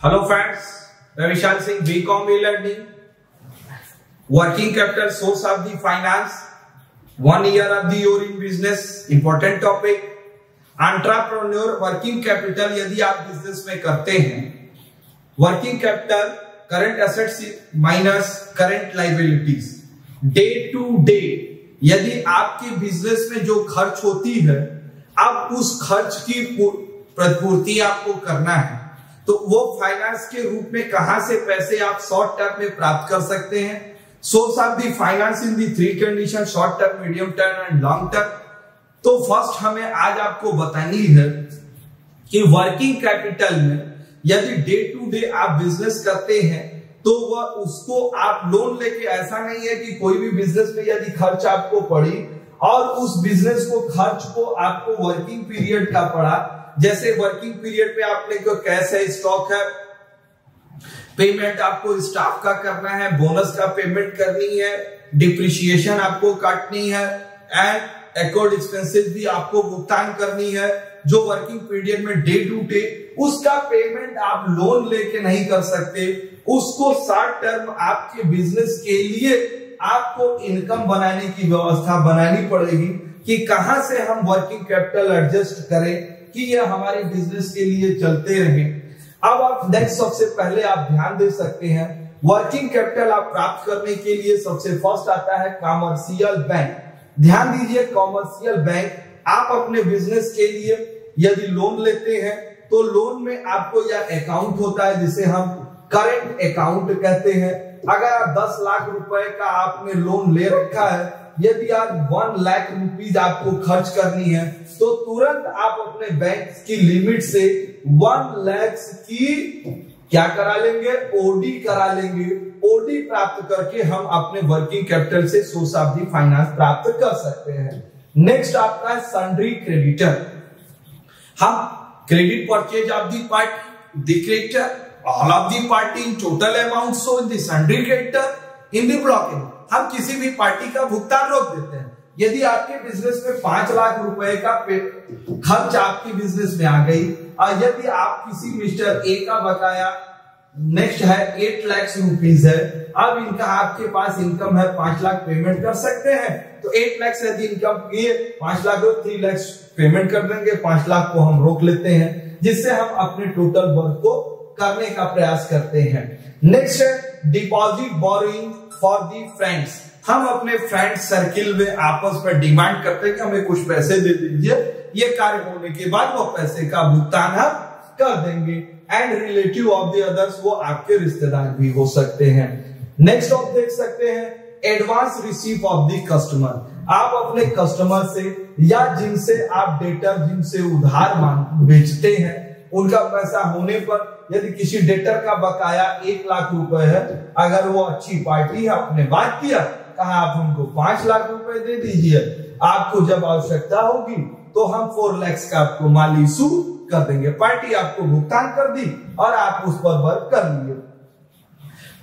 Hello friends, मैं Vishal Singh, BCom e-learning, working capital source of the finance, 1 year of the year in business, important topic, entrepreneur working capital यदि आप business में करते हैं, working capital current assets minus current liabilities, day to day यदि आपके business में जो खर्च होती है, अब उस खर्च की प्रतिपूर्ति आपको करना है, तो वो फाइनेंस के रूप में कहां से पैसे आप शॉर्ट टर्म में प्राप्त कर सकते हैं। Source of the finance in the 3 condition, short term, medium term and long term. तो फर्स्ट हमें आज आपको बतानी है कि वर्किंग कैपिटल में यदि डे टू डे आप बिजनेस करते हैं तो वह उसको आप लोन लेके, ऐसा नहीं है कि कोई भी बिजनेस में यदि खर्च आपको पड़ी और उस बिजनेस को खर्च को आपको वर्किंग पीरियड का पड़ा, जैसे वर्किंग पीरियड पे आपने को कैश है, स्टॉक है, पेमेंट आपको स्टाफ का करना है, बोनस का पेमेंट करनी है, डिप्रिसिएशन आपको काटनी है एंड अकाउंट एक्सपेंसेस भी आपको भुगतान करनी है। जो वर्किंग पीरियड में डे टू डे उसका पेमेंट आप लोन लेके नहीं कर सकते, उसको शॉर्ट टर्म आपके बिजनेस के लिए आपको इनकम बनाने की व्यवस्था बनानी पड़ेगी कि कहां से हम वर्किंग कैपिटल एडजस्ट करें कि ये हमारे बिजनेस के लिए चलते रहे। अब आप नेक्स्ट सबसे पहले आप ध्यान दे सकते हैं, वर्किंग कैपिटल आप प्राप्त करने के लिए सबसे फर्स्ट आता है कॉमर्शियल बैंक। ध्यान दीजिए, कॉमर्शियल बैंक आप अपने बिजनेस के लिए यदि लोन लेते हैं तो लोन में आपको यह अकाउंट होता है जिसे हम करंट अकाउंट कहते हैं। अगर आप 10 लाख रुपए का आपने लोन ले रखा है, यदि आप 1 लाख रुपीज आपको खर्च करनी है तो तुरंत आप अपने बैंक की लिमिट से 1 लाख की क्या करा लेंगे, ओडी करा लेंगे। ओडी प्राप्त करके हम अपने वर्किंग कैपिटल से सोर्स ऑफ द फाइनेंस प्राप्त कर सकते हैं। नेक्स्ट आपका है सन्ड्री क्रेडिटर। हम credit purchase of the party, the creditor, all of the party in total amount so in the sundry creditor in the blocking, हम किसी भी पार्टी का भुगतान रोक देते हैं। यदि आपके बिजनेस में 5 लाख रुपए का खर्च आपके बिजनेस में आ गई और यदि आप किसी मिस्टर ए का बकाया नेक्स्ट है 8 लाख रुपीज है, अब इनका आपके पास इनकम है 5 लाख पेमेंट कर सकते हैं, तो 8 लाख से यदि इनकम किए 5 लाख 3 लाख पेमेंट कर देंगे, 5 लाख को हम रोक लेते हैं, जिससे हम अपने टोटल वर्क को करने का प्रयास करते हैं। नेक्स्ट है deposit borrowing for the friends. हम अपने फ्रेंड सर्किल में आपस में डिमांड करते हैं कि हमें कुछ पैसे दे दीजिए, ये कार्य होने के बाद वो पैसे का भुगतान हम कर देंगे। And relative of the others, वो आपके रिश्तेदार भी हो सकते हैं। नेक्स्ट आप देख सकते हैं advance receive of the customer. आप अपने कस्टमर से या जिनसे आप डेटर जिनसे उधार बेचते हैं, उनका पैसा होने पर यदि किसी डेटर का बकाया 1 लाख रुपए है, अगर वो अच्छी पार्टी है, आपने बात किया, कहा आप हमको 5 लाख रुपए दे दीजिए, आपको जब आवश्यकता होगी तो हम 4 लाख का आपको माल इशू कर देंगे। पार्टी आपको भुगतान कर दी और आप उस पर वर्क कर लिए।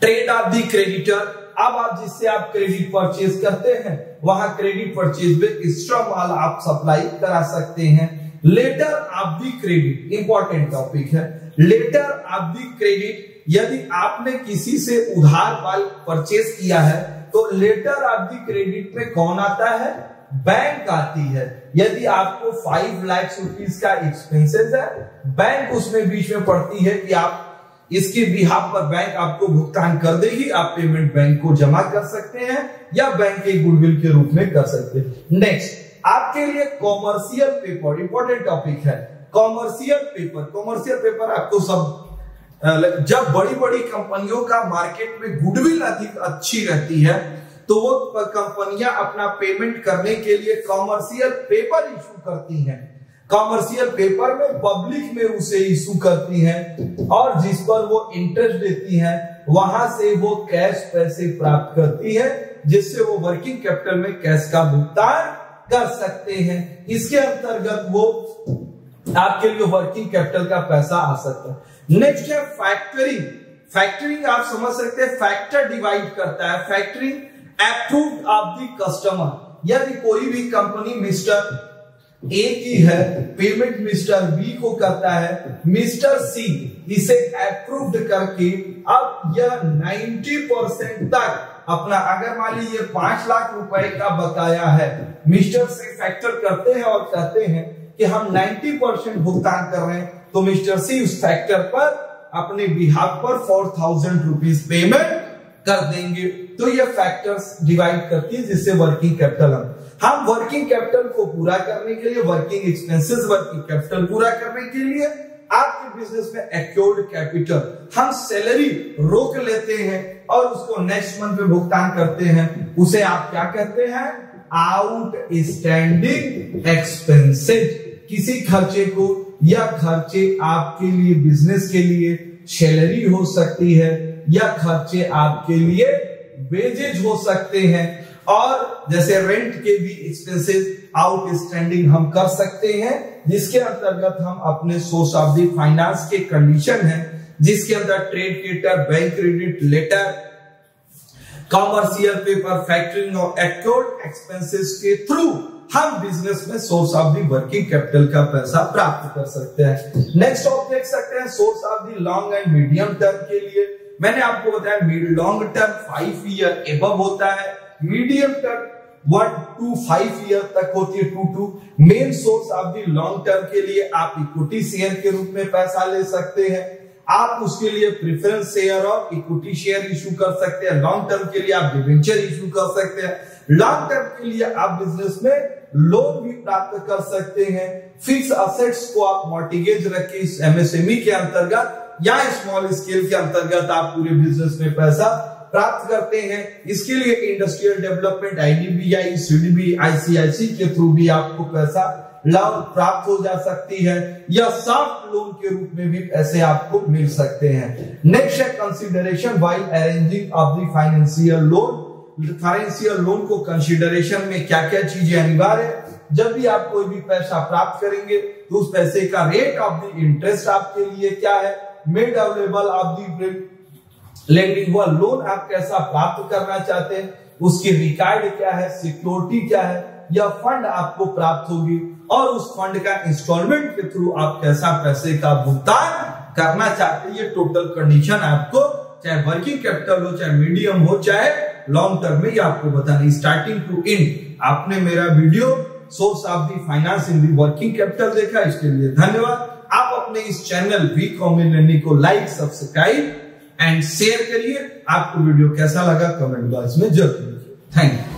ट्रेड ऑफ द क्रेडिटर, अब आप जिससे आप क्रेडिट परचेज करते हैं वहां क्रेडिट परचेज में एक्स्ट्रा माल आप सप्लाई करा सकते हैं। Letter of the credit important topic है। लेटर ऑफ द क्रेडिट, यदि आपने किसी से उधार माल परचेज किया है तो लेटर ऑफ द क्रेडिट में कौन आता है, बैंक आती है। यदि आपको 5 लाख रुपीज का एक्सपेंसेस है, बैंक उसमें बीच में पड़ती है कि आप इसके बिहाफ पर बैंक आपको भुगतान कर देगी, आप पेमेंट बैंक को जमा कर सकते हैं या बैंक के गुडविल के रूप में कर सकते हैं। नेक्स्ट आपके लिए कॉमर्शियल पेपर, इंपॉर्टेंट टॉपिक है कॉमर्शियल पेपर। कॉमर्शियल पेपर आपको सब, जब बड़ी बड़ी कंपनियों का मार्केट में गुडविल अधिक अच्छी रहती है तो वो कंपनियां अपना पेमेंट करने के लिए कॉमर्शियल पेपर इशू करती हैं। कॉमर्शियल पेपर में पब्लिक में उसे इशू करती हैं और जिस पर वो इंटरेस्ट देती हैं, वहां से वो कैश पैसे प्राप्त करती है, जिससे वो वर्किंग कैपिटल में कैश का भुगतान कर सकते हैं। इसके अंतर्गत वो आपके लिए वर्किंग कैपिटल का पैसा आ सकता है। नेक्स्ट है फैक्टरिंग। फैक्टरिंग आप समझ सकते हैं, फैक्टर डिवाइड करता है। Factoring approved of the customer, यदि कोई भी कंपनी मिस्टर ए की है, पेमेंट मिस्टर बी को करता है, मिस्टर सी इसे अप्रूव्ड करके अब यह 90% तक अपना, अगर मान लीजिए 5 लाख रुपए का बकाया है, मिस्टर से फैक्टर करते हैं और कहते हैं कि हम 90% भुगतान कर रहे हैं, तो मिस्टर सी उस फैक्टर पर अपने बिहाफ पर 4000 रुपीज पेमेंट कर देंगे। तो ये फैक्टर्स डिवाइड करती है जिससे वर्किंग कैपिटल हम वर्किंग कैपिटल को पूरा करने के लिए, वर्किंग एक्सपेंसेस वर्किंग कैपिटल पूरा करने के लिए आपके बिजनेस में एक्योर्ड कैपिटल हम सैलरी रोक लेते हैं और उसको नेक्स्ट मंथ में भुगतान करते हैं, उसे आप क्या कहते हैं? Outstanding expenses. किसी खर्चे को, या खर्चे आपके लिए बिजनेस के लिए सैलरी हो सकती है, या खर्चे आपके लिए वेजेज हो सकते हैं, और जैसे रेंट के भी एक्सपेंसेस आउटस्टैंडिंग हम कर सकते हैं, जिसके अंतर्गत हम अपने सोर्स ऑफ द फाइनेंस के कंडीशन है, जिसके अंदर trade creditor, bank credit letter, commercial paper, factoring और एक्योर्ड एक्सपेंसेस के थ्रू हम बिजनेस में source of the working capital का पैसा प्राप्त कर सकते हैं। नेक्स्ट आप देख सकते हैं source of the long and medium term के लिए मैंने आपको बताया लॉन्ग टर्म 5 ईयर एबव होता है, मीडियम टर्म 1 to 5 ईयर तक होती है, 2 to। Main source of the long term के लिए आप इक्विटी शेयर के रूप में पैसा ले सकते हैं, आप उसके लिए प्रेफरेंस शेयर और इक्विटी शेयर इशू कर सकते हैं, लॉन्ग टर्म के लिए आप डिबेंचर इशू कर सकते हैं, लॉन्ग टर्म के लिए आप बिजनेस में लोन भी प्राप्त कर सकते हैं, फिक्स असेट्स को आप मॉर्टिगेज रख के इस एमएसएमई के अंतर्गत या स्मॉल स्केल के अंतर्गत आप पूरे बिजनेस में पैसा प्राप्त करते हैं। इसके लिए industrial development, IDBI, CDB, ICIC के थ्रू भी आपको पैसा लोन प्राप्त हो जा सकती है, या सॉफ्ट लोन के रूप में भी पैसे आपको मिल सकते हैं। नेक्स्ट है consideration while arranging of the financial loan. Financial loan को कंसीडरेशन में क्या क्या चीजें अनिवार्य है? जब भी आप कोई भी पैसा प्राप्त करेंगे तो उस पैसे का रेट ऑफ द इंटरेस्ट आपके लिए क्या है, made available of the lending, वह लोन आप कैसा प्राप्त करना चाहते हैं, उसकी रिकॉर्ड क्या है, सिक्योरिटी क्या है, या फंड आपको प्राप्त होगी, और उस फंड का इंस्टॉलमेंट के थ्रू आप कैसा पैसे का भुगतान करना चाहते हैं। ये टोटल कंडीशन आपको चाहे वर्किंग कैपिटल हो, चाहे मीडियम हो, चाहे लॉन्ग टर्म में, ये आपको बताना स्टार्टिंग टू एंड। आपने मेरा video source of the finance in the working capital देखा, इसके लिए धन्यवाद। आप अपने इस चैनल वीकॉम लर्निंग को लाइक, सब्सक्राइब एंड शेयर करिए। आपको वीडियो कैसा लगा कमेंट बॉक्स में जरूर लिखिए। Thank you.